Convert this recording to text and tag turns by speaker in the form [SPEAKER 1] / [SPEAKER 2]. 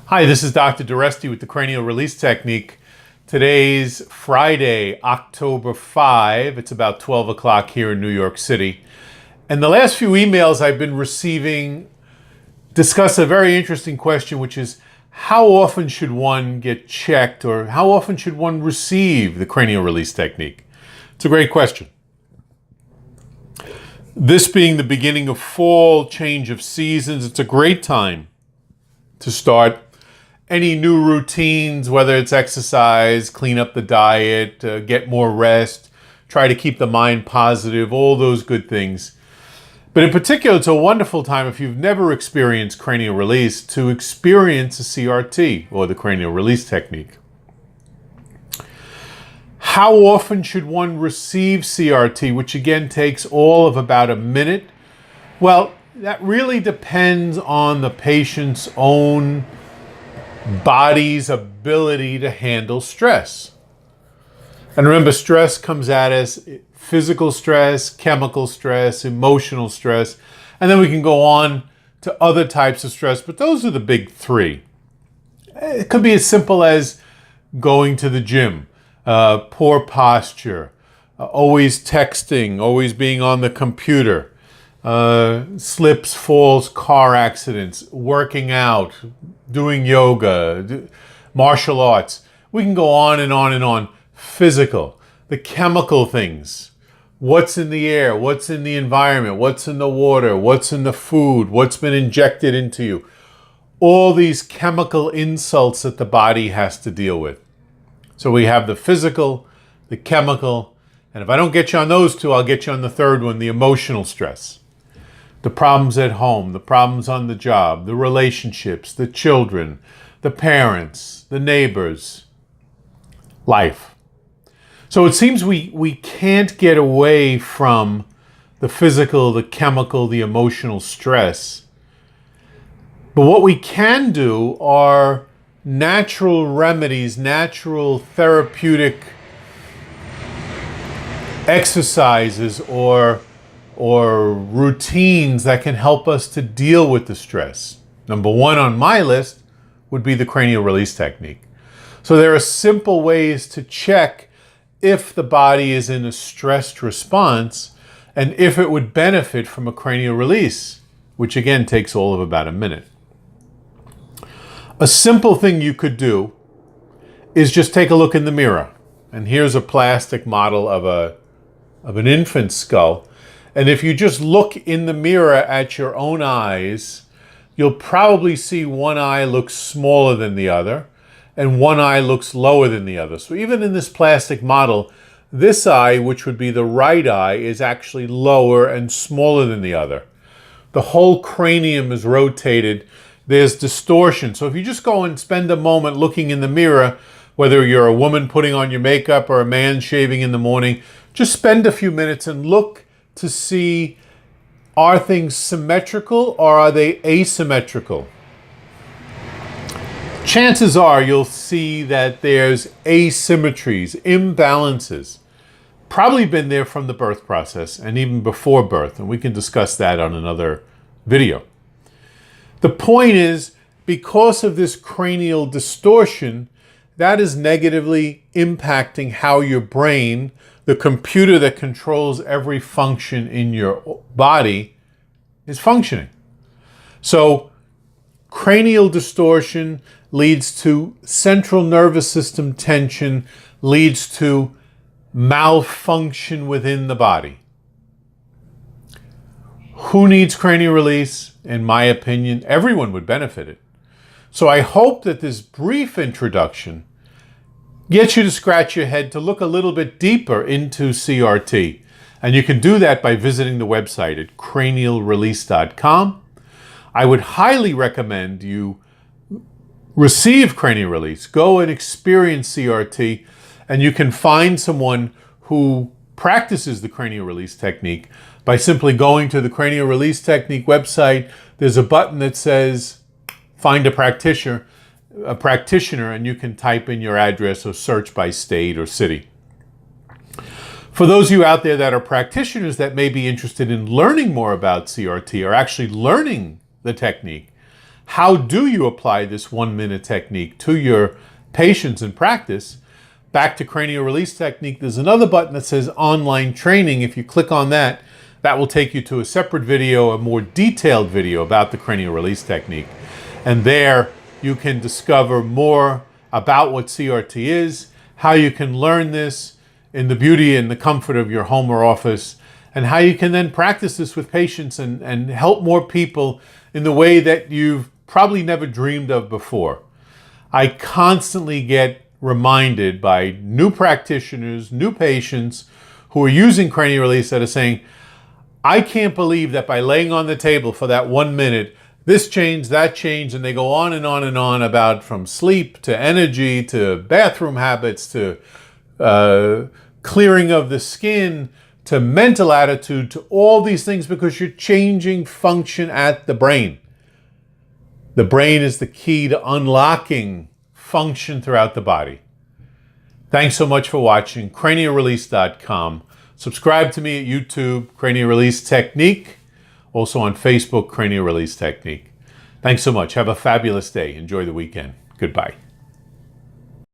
[SPEAKER 1] Hi, this is Dr. Duresti with the Cranial Release Technique. Today's Friday, October 5. It's about 12 o'clock here in New York City. And the last few emails I've been receiving discuss a very interesting question, which is how often should one get checked, or how often should one receive the Cranial Release Technique? It's a great question. This being the beginning of fall, change of seasons, it's a great time to start any new routines, whether it's exercise, clean up the diet, get more rest, try to keep the mind positive, all those good things. But in particular, it's a wonderful time if you've never experienced cranial release to experience a CRT, or the cranial release technique. How often should one receive CRT, which again takes all of about a minute? Well, that really depends on the patient's own body's ability to handle stress. And remember, stress comes at us: physical stress, chemical stress, emotional stress, and then we can go on to other types of stress, but those are the big three. It could be as simple as going to the gym, poor posture, always texting, always being on the computer, slips, falls, car accidents, working out, doing yoga, martial arts. We can go on and on and on. Physical, the chemical things. What's in the air? What's in the environment? What's in the water? What's in the food? What's been injected into you? All these chemical insults that the body has to deal with. So we have the physical, the chemical, and if I don't get you on those two, I'll get you on the third one, the emotional stress. The problems at home, the problems on the job, the relationships, the children, the parents, the neighbors, life. So it seems we can't get away from the physical, the chemical, the emotional stress. But what we can do are natural remedies, natural therapeutic exercises or routines that can help us to deal with the stress. Number one on my list would be the cranial release technique. So there are simple ways to check if the body is in a stressed response and if it would benefit from a cranial release, which again takes all of about a minute. A simple thing you could do is just take a look in the mirror. And here's a plastic model of an infant's skull. And if you just look in the mirror at your own eyes, you'll probably see one eye looks smaller than the other, and one eye looks lower than the other. So even in this plastic model, this eye, which would be the right eye, is actually lower and smaller than the other. The whole cranium is rotated. There's distortion. So if you just go and spend a moment looking in the mirror, whether you're a woman putting on your makeup or a man shaving in the morning, just spend a few minutes and look to see, are things symmetrical or are they asymmetrical? Chances are you'll see that there's asymmetries, imbalances. Probably been there from the birth process and even before birth, and we can discuss that on another video. The point is, because of this cranial distortion, that is negatively impacting how your brain, the computer that controls every function in your body, is functioning. So cranial distortion leads to central nervous system tension, leads to malfunction within the body. Who needs cranial release? In my opinion, everyone would benefit it. So I hope that this brief introduction gets you to scratch your head to look a little bit deeper into CRT. And you can do that by visiting the website at cranialrelease.com. I would highly recommend you receive cranial release. Go and experience CRT, and you can find someone who practices the cranial release technique by simply going to the Cranial Release Technique website. There's a button that says find a practitioner, and you can type in your address or search by state or city. For those of you out there that are practitioners that may be interested in learning more about CRT or actually learning the technique, how do you apply this 1-minute technique to your patients in practice, back to Cranial Release Technique, there's another button that says Online Training. If you click on that, that will take you to a separate video, a more detailed video about the Cranial Release Technique. And there you can discover more about what CRT is, how you can learn this in the beauty and the comfort of your home or office, and how you can then practice this with patients and help more people in the way that you've probably never dreamed of before. I constantly get reminded by new practitioners, new patients who are using cranial release that are saying, I can't believe that by laying on the table for that 1 minute, this changed, that changed, and they go on and on and on about from sleep to energy to bathroom habits to clearing of the skin to mental attitude to all these things because you're changing function at the brain. The brain is the key to unlocking function throughout the body. Thanks so much for watching. CranialRelease.com. Subscribe to me at YouTube, Cranial Release Technique. Also on Facebook, Cranial Release Technique. Thanks so much. Have a fabulous day. Enjoy the weekend. Goodbye.